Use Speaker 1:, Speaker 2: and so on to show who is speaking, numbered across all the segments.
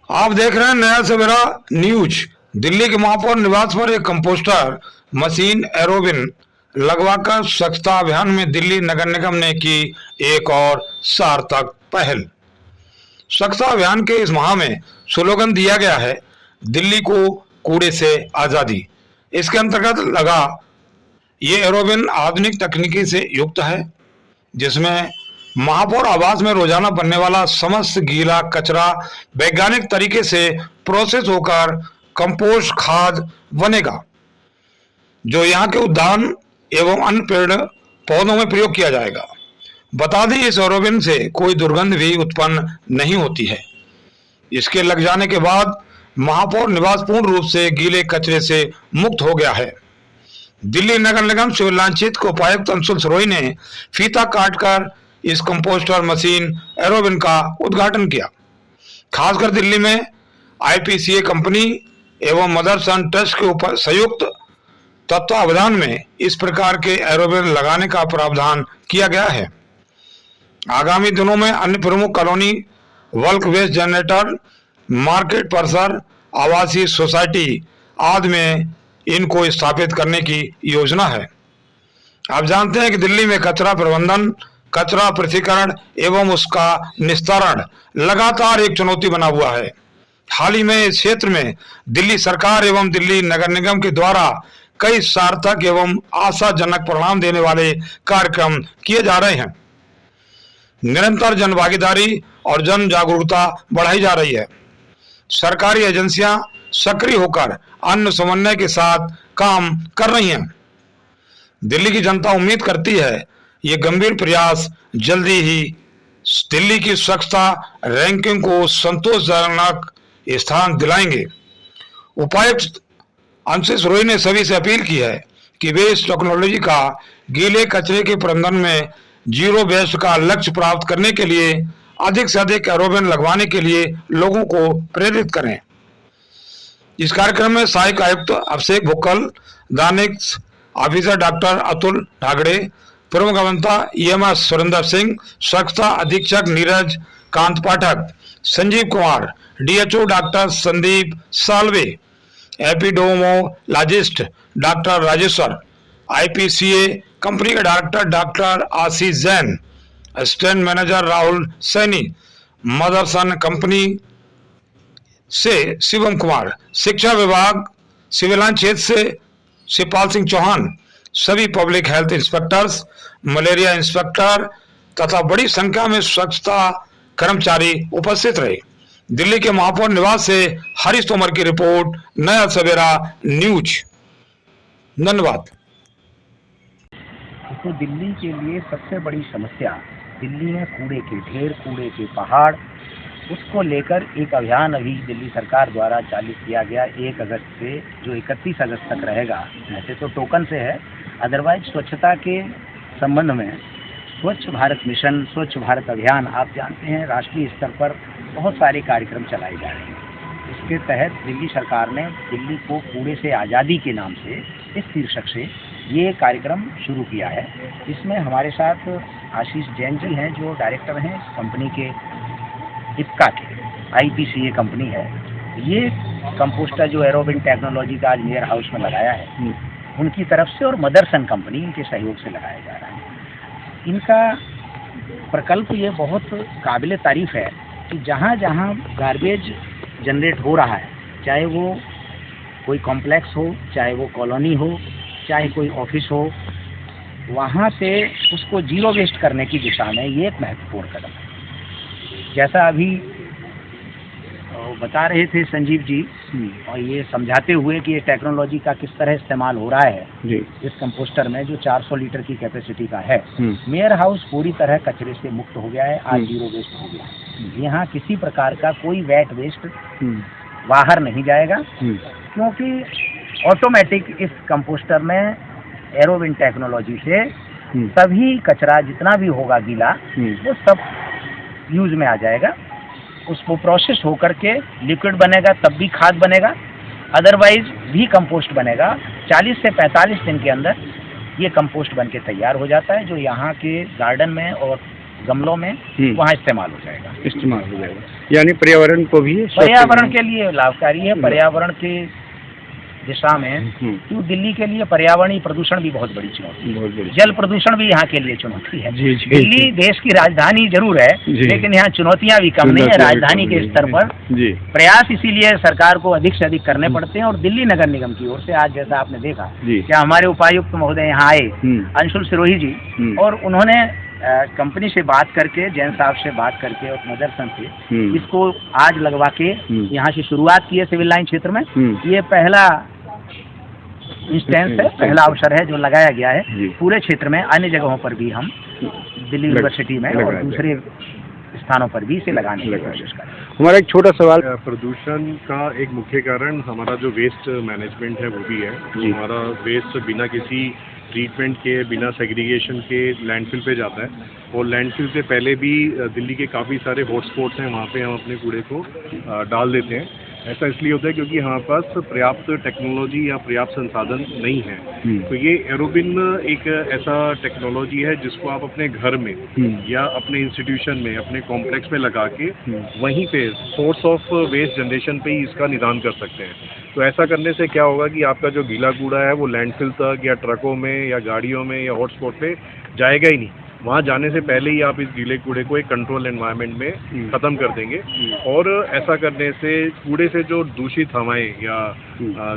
Speaker 1: आप देख रहे हैं नया सवेरा न्यूज। दिल्ली के महापौर निवास पर एक कंपोस्टर मशीन एरोबिन लगवाकर स्वच्छता अभियान में दिल्ली नगर निगम ने की एक और सार्थक पहल। स्वच्छता अभियान के इस माह में स्लोगन दिया गया है, दिल्ली को कूड़े से आजादी। इसके अंतर्गत लगा ये एरोबिन आधुनिक तकनीकी से युक्त है, जिसमें महापौर आवास में रोजाना बनने वाला समस्त गीला कचरा वैज्ञानिक तरीके से प्रोसेस होकर कंपोस्ट खाद बनेगा, जो यहाँ के उद्यान एवं अन्य पेड़ पौधों में प्रयोग किया जाएगा। बता दें, इस एरोबिन से कोई दुर्गंध भी उत्पन्न नहीं होती है। इसके लग जाने के बाद महापौर निवास पूर्ण रूप से गीले कचरे से मुक्त हो गया है। दिल्ली नगर निगम सिविल लाइन क्षेत्र के उपायुक्त अंशुल सरोही ने फीता काटकर इस कंपोस्टर मशीन एरोबिन का उद्घाटन किया। खासकर दिल्ली में आईपीसीए कंपनी एवं मदरसन ट्रस्ट के ऊपर संयुक्त तत्वावधान में इस प्रकार के एरोबिन लगाने का प्रावधान किया गया है। आगामी दिनों में अन्य प्रमुख colony, bulk waste generator, market परिसर, आवासीय सोसाइटी आदि में इनको स्थापित करने की योजना है। आप जानते हैं कि दिल्ली में कचरा प्रबंधन, कचरा पृथक्करण एवं उसका निस्तारण लगातार एक चुनौती बना हुआ है। हाल ही में इस क्षेत्र में दिल्ली सरकार एवं दिल्ली नगर निगम के द्वारा कई सार्थक एवं आशाजनक परिणाम देने वाले कार्यक्रम किए जा रहे हैं। निरंतर जन भागीदारी और जन जागरूकता बढ़ाई जा रही है। सरकारी एजेंसियां सक्रिय होकर अन्य समन्वय के साथ काम कर रही हैं। दिल्ली की जनता उम्मीद करती है ये गंभीर प्रयास जल्दी ही दिल्ली की स्वच्छता रैंकिंग को संतोषजनक स्थान दिलाएंगे। उपायुक्त अंशुल सरोही ने सभी से अपील की है कि वे इस टेक्नोलॉजी का गीले कचरे के प्रबंधन में जीरो वेस्ट का लक्ष्य प्राप्त करने के लिए अधिक से अधिक एरोबिन लगवाने के लिए लोगों को प्रेरित करें। इस कार्यक्रम में सहायक आयुक्त अभिषेक भुक्कल, दानिश ऑफिसर डॉक्टर अतुल ढागड़े, प्रमुख अभियंता ईएमएस सुरेंद्र सिंह, स्वच्छता अधीक्षक Neeraj Kant Pathak, Sanjeev Kumar, DHO doctor Sandeep Salve, epidemiologist doctor Rajeshwar, IPCA company के director doctor Ashish Jain, assistant manager Rahul Saini, Motherson company से शिवम कुमार, शिक्षा विभाग सिविल लाइन क्षेत्र से शिवपाल सिंह चौहान, सभी public health inspectors, malaria inspector तथा बड़ी संख्या में स्वच्छता कर्मचारी उपस्थित रहे। दिल्ली के महापौर निवास से हरीश तोमर की रिपोर्ट, नया सवेरा न्यूज। धन्यवाद।
Speaker 2: तो दिल्ली के लिए सबसे बड़ी समस्या दिल्ली में कूड़े के ढेर, कूड़े के पहाड़, उसको लेकर एक अभियान अभी दिल्ली सरकार द्वारा चालू किया गया 1 अगस्त से, जो 31 अगस्त तक रहेगा। वैसे तो टोकन से है, अदरवाइज स्वच्छता के संबंध में स्वच्छ भारत मिशन, स्वच्छ भारत अभियान, आप जानते हैं राष्ट्रीय स्तर पर बहुत सारे कार्यक्रम चलाए जा रहे हैं। इसके तहत दिल्ली सरकार ने दिल्ली को कूड़े से आज़ादी के नाम से, इस शीर्षक से ये कार्यक्रम शुरू किया है। इसमें हमारे साथ आशीष जैन जी हैं, जो डायरेक्टर हैं कंपनी के, इफ्का के, आईपीसीए कंपनी है। ये कंपोस्टर जो एरोबिन टेक्नोलॉजी का आज मेयर हाउस में लगाया है, उनकी तरफ से, और मदरसन कंपनी इनके सहयोग से लगाया जा रहा है। इनका प्रकल्प ये बहुत काबिल तारीफ है कि जहाँ जहाँ गार्बेज जनरेट हो रहा है, चाहे वो कोई कॉम्प्लेक्स हो, चाहे वो कॉलोनी हो, चाहे कोई ऑफिस हो, वहाँ से उसको जीरो वेस्ट करने की दिशा में ये एक महत्वपूर्ण कदम है। जैसा अभी बता रहे थे संजीव जी, और ये समझाते हुए कि ये टेक्नोलॉजी का किस तरह इस्तेमाल हो रहा है जी। इस कंपोस्टर में जो 400 लीटर की कैपेसिटी का है, मेयर हाउस पूरी तरह कचरे से मुक्त हो गया है, आज जीरो वेस्ट हो गया है। यहाँ किसी प्रकार का कोई वेट वेस्ट बाहर नहीं जाएगा, क्योंकि ऑटोमेटिक इस कंपोस्टर में एरोबिन टेक्नोलॉजी से सभी कचरा जितना भी होगा गीला, वो सब यूज में आ जाएगा। उसको प्रोसेस होकर के लिक्विड बनेगा, तब भी खाद बनेगा, अदरवाइज भी कंपोस्ट बनेगा। 40 से 45 दिन के अंदर ये कंपोस्ट बन के तैयार हो जाता है, जो यहाँ के गार्डन में और गमलों में वहाँ इस्तेमाल हो जाएगा।
Speaker 3: इस्तेमाल हो जाएगा, यानी पर्यावरण को भी
Speaker 2: पर्यावरण के लिए लाभकारी है। पर्यावरण के दिशा में क्यों दिल्ली के लिए पर्यावरणीय प्रदूषण भी बहुत बड़ी चुनौती है। जल प्रदूषण भी यहाँ के लिए चुनौती है। दिल्ली देश की राजधानी जरूर है, लेकिन यहाँ चुनौतियाँ भी कम नहीं है राजधानी के स्तर पर। प्रयास इसीलिए सरकार को अधिक से अधिक करने पड़ते हैं। और दिल्ली नगर निगम की ओर से आज जैसा आपने देखा क्या हमारे उपायुक्त महोदय यहाँ आए, अंशुल सिरोही जी, और उन्होंने कंपनी से बात करके, जैन साहब से बात करके और मदरसन से इसको आज लगवा के यहाँ से शुरुआत की है सिविल लाइन क्षेत्र में। ये पहला इंस्टेंस है, पहला अवसर है जो लगाया गया है। पूरे क्षेत्र में अन्य जगहों पर भी हम दिल्ली यूनिवर्सिटी में और दूसरे स्थानों पर भी इसे लगाने की कोशिश करें।
Speaker 3: हमारा एक छोटा सवाल,
Speaker 4: प्रदूषण का एक मुख्य कारण हमारा जो वेस्ट मैनेजमेंट है वो भी है। हमारा वेस्ट बिना किसी ट्रीटमेंट के, बिना सेग्रीगेशन के लैंडफिल पे जाता है। और लैंडफिल से पहले भी दिल्ली के काफ़ी सारे हॉटस्पॉट्स हैं, वहाँ पे हम अपने कूड़े को डाल देते हैं। ऐसा इसलिए होता है क्योंकि हमारे पास पर्याप्त टेक्नोलॉजी या पर्याप्त संसाधन नहीं है। तो ये एरोबिन एक ऐसा टेक्नोलॉजी है जिसको आप अपने घर में या अपने इंस्टीट्यूशन में, अपने कॉम्प्लेक्स में लगा के वहीं पे सोर्स ऑफ वेस्ट जनरेशन पे ही इसका निदान कर सकते हैं। तो ऐसा करने से क्या होगा कि आपका जो गीला कूड़ा है वो लैंडफिल तक या ट्रकों में या गाड़ियों में या हॉटस्पॉट पे जाएगा ही नहीं। वहाँ जाने से पहले ही आप इस गीले कूड़े को एक कंट्रोल एनवायरनमेंट में ख़त्म कर देंगे। और ऐसा करने से कूड़े से जो दूषित हवाएं या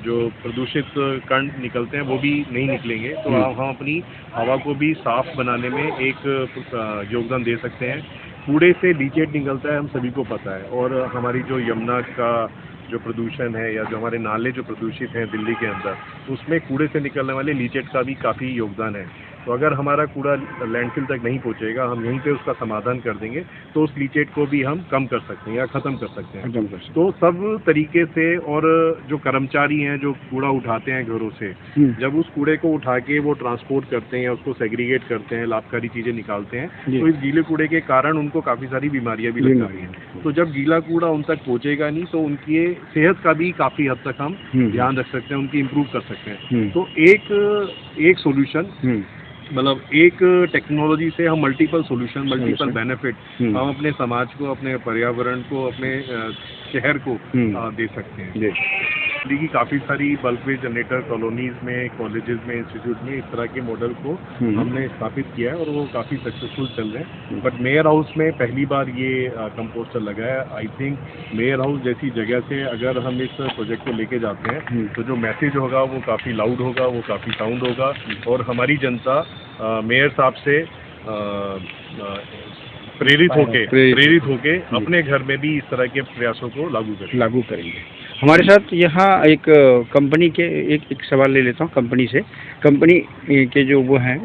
Speaker 4: जो प्रदूषित कण निकलते हैं वो भी नहीं निकलेंगे। तो हम अपनी हवा को भी साफ बनाने में एक योगदान दे सकते हैं। कूड़े से लीचेट निकलता है, हम सभी को पता है। और हमारी जो यमुना का जो प्रदूषण है या जो हमारे नाले जो प्रदूषित हैं दिल्ली के अंदर, उसमें कूड़े से निकलने वाले लीचेट का भी काफ़ी योगदान है। तो अगर हमारा कूड़ा लैंडफिल तक नहीं पहुंचेगा, हम यहीं पे उसका समाधान कर देंगे, तो उस लीचेट को भी हम कम कर सकते हैं या ख़त्म कर सकते हैं। तो सब तरीके से, और जो कर्मचारी हैं जो कूड़ा उठाते हैं घरों से, जब उस कूड़े को उठा के वो ट्रांसपोर्ट करते हैं या उसको सेग्रीगेट करते हैं, लाभकारी चीज़ें निकालते हैं, तो इस गीले कूड़े के कारण उनको काफ़ी सारी बीमारियाँ भी लग रही हैं। तो जब गीला कूड़ा उन तक पहुँचेगा नहीं तो उनकी सेहत का भी काफ़ी हद तक हम ध्यान रख सकते हैं, उनकी इम्प्रूव कर सकते हैं। तो एक सोल्यूशन, मतलब एक टेक्नोलॉजी से हम मल्टीपल सोल्यूशन, मल्टीपल बेनिफिट हम अपने समाज को, अपने पर्यावरण को, अपने शहर को दे सकते हैं। दिल्ली की काफ़ी सारी बल्क वेस्ट जनरेटर कॉलोनीज़ में, कॉलेजेस में, इंस्टीट्यूट में इस तरह के मॉडल को हमने स्थापित किया है और वो काफ़ी सक्सेसफुल चल रहे हैं। बट मेयर हाउस में पहली बार ये कंपोस्टर लगा है। आई थिंक मेयर हाउस जैसी जगह से अगर हम इस प्रोजेक्ट को लेके जाते हैं तो जो मैसेज होगा वो काफ़ी लाउड होगा, वो काफ़ी साउंड होगा। और हमारी जनता मेयर साहब से प्रेरित होके अपने घर में भी इस तरह के प्रयासों को लागू करेंगे।
Speaker 3: हमारे साथ यहाँ एक कंपनी के एक सवाल ले लेता हूँ कंपनी से। कंपनी के जो वो हैं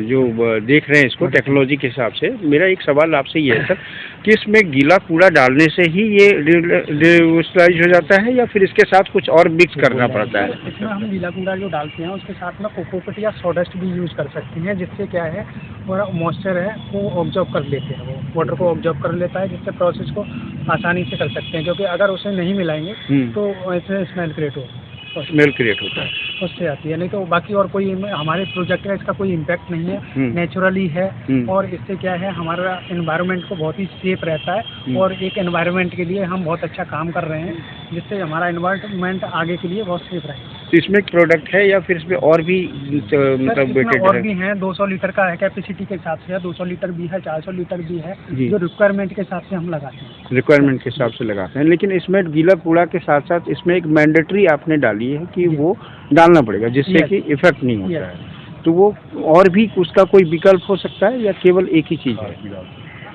Speaker 3: जो देख रहे हैं इसको टेक्नोलॉजी के हिसाब से, मेरा एक सवाल आपसे ये है सर कि इसमें गीला कूड़ा डालने से ही ये रियूटिलाइज हो जाता है या फिर इसके साथ कुछ और मिक्स करना पड़ता है?
Speaker 5: इसमें हम गीला कूड़ा जो डालते हैं उसके साथ में कोकोपीट या सोडस्ट भी यूज़ कर सकते हैं, जिससे क्या है वो मॉइस्चर है वो ऑब्जर्व कर लेते हैं, वो वाटर को ऑब्जर्व कर लेता है, जिससे प्रोसेस को आसानी से कर सकते हैं। क्योंकि अगर उसे नहीं मिलाएंगे तो ऐसे स्मेल क्रिएट होता है, उससे आती है। नहीं तो बाकी और कोई हमारे प्रोजेक्ट का इसका कोई इम्पैक्ट नहीं है, नेचुरली है। और इससे क्या है हमारा एनवायरनमेंट को बहुत ही सेफ रहता है और एक एनवायरनमेंट के लिए हम बहुत अच्छा काम कर रहे हैं, जिससे हमारा एनवायरनमेंट आगे के लिए बहुत सेफ रहे।
Speaker 3: तो इसमें एक प्रोडक्ट है या फिर इसमें और भी मतलब
Speaker 5: और भी हैं? 200 लीटर का है कैपेसिटी के हिसाब से है, 200 लीटर भी है, 400 लीटर भी है, जो रिक्वायरमेंट के हिसाब से हम लगाते हैं।
Speaker 3: रिक्वायरमेंट के हिसाब से लगाते हैं। लेकिन इसमें गीला कूड़ा के साथ साथ इसमें एक मैंडेटरी आपने डाली है कि वो डालना पड़ेगा, जिससे कि इफेक्ट नहीं होता है। तो वो और भी उसका कोई विकल्प हो सकता है या केवल एक ही चीज़ है?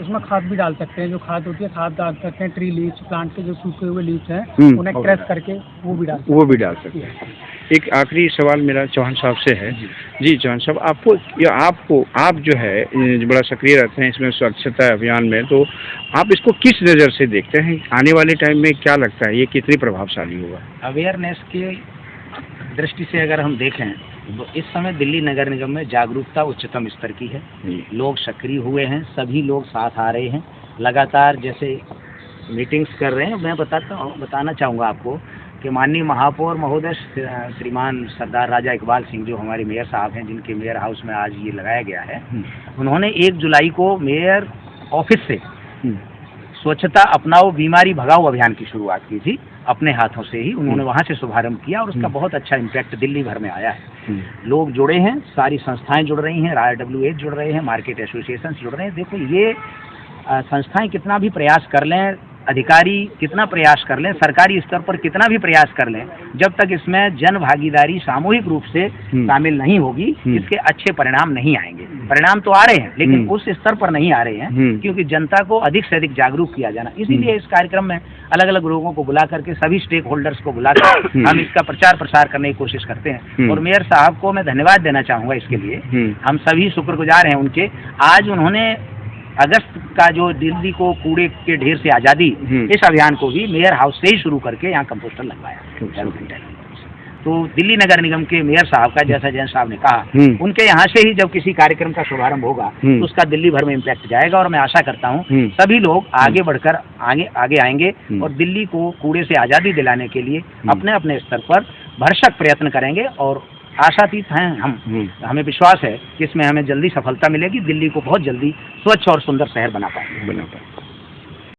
Speaker 5: इसमें खाद भी डाल सकते हैं, जो खाद होती है खाद डाल सकते हैं। ट्री लीव्स, प्लांट के जो सूखे हुए लीव्स हैं उन्हें क्रश करके वो भी डाल सकते हैं।
Speaker 3: एक आखिरी सवाल मेरा चौहान साहब से है। जी चौहान साहब, आप जो है बड़ा सक्रिय रहते हैं इसमें स्वच्छता अभियान में, तो आप इसको किस नज़र से देखते हैं? आने वाले टाइम में क्या लगता है ये कितनी प्रभावशाली होगा?
Speaker 2: अवेयरनेस की दृष्टि से अगर हम देखें तो इस समय दिल्ली नगर निगम में जागरूकता उच्चतम स्तर की है। लोग सक्रिय हुए हैं, सभी लोग साथ आ रहे हैं, लगातार जैसे मीटिंग्स कर रहे हैं। मैं बताना चाहूँगा आपको कि माननीय महापौर महोदय श्रीमान सरदार राजा इकबाल सिंह जो हमारे मेयर साहब हैं, जिनके मेयर हाउस में आज ये लगाया गया है, उन्होंने 1 जुलाई को मेयर ऑफिस से स्वच्छता अपनाओ बीमारी भगाओ अभियान की शुरुआत की थी। अपने हाथों से ही उन्होंने वहाँ से शुभारंभ किया और उसका बहुत अच्छा इम्पैक्ट दिल्ली भर में आया है। लोग जुड़े हैं, सारी संस्थाएं जुड़ रही हैं, RWA जुड़ रहे हैं, मार्केट एसोसिएशन जुड़ रहे हैं। देखो ये संस्थाएं कितना भी प्रयास कर लें, अधिकारी कितना प्रयास कर लें, सरकारी स्तर पर कितना भी प्रयास कर लें, जब तक इसमें जन भागीदारी सामूहिक रूप से शामिल नहीं होगी, इसके अच्छे परिणाम नहीं आएंगे। परिणाम तो आ रहे हैं लेकिन उस स्तर पर नहीं आ रहे हैं, क्योंकि जनता को अधिक से अधिक जागरूक किया जाना। इसीलिए इस कार्यक्रम में अलग अलग लोगों को बुला करके, सभी स्टेक होल्डर्स को बुलाकर हम इसका प्रचार प्रसार करने की कोशिश करते हैं। और मेयर साहब को मैं धन्यवाद देना चाहूँगा इसके लिए, हम सभी शुक्रगुजार हैं उनके। आज उन्होंने अगस्त का जो दिल्ली को कूड़े के ढेर से आज़ादी, इस अभियान को भी मेयर हाउस से ही शुरू करके यहाँ कंपोस्टर लगवाया। तो दिल्ली नगर निगम के मेयर साहब का, जैसा जैन साहब ने कहा, उनके यहाँ से ही जब किसी कार्यक्रम का शुभारंभ होगा तो उसका दिल्ली भर में इम्पैक्ट जाएगा। और मैं आशा करता हूँ सभी लोग आगे बढ़कर आगे आएंगे और दिल्ली को कूड़े से आज़ादी दिलाने के लिए अपने अपने स्तर पर भरसक प्रयत्न करेंगे। और आशातीत हैं हम, हमें विश्वास है कि इसमें हमें जल्दी सफलता मिलेगी, दिल्ली को बहुत जल्दी स्वच्छ और सुंदर शहर बना पाएंगे।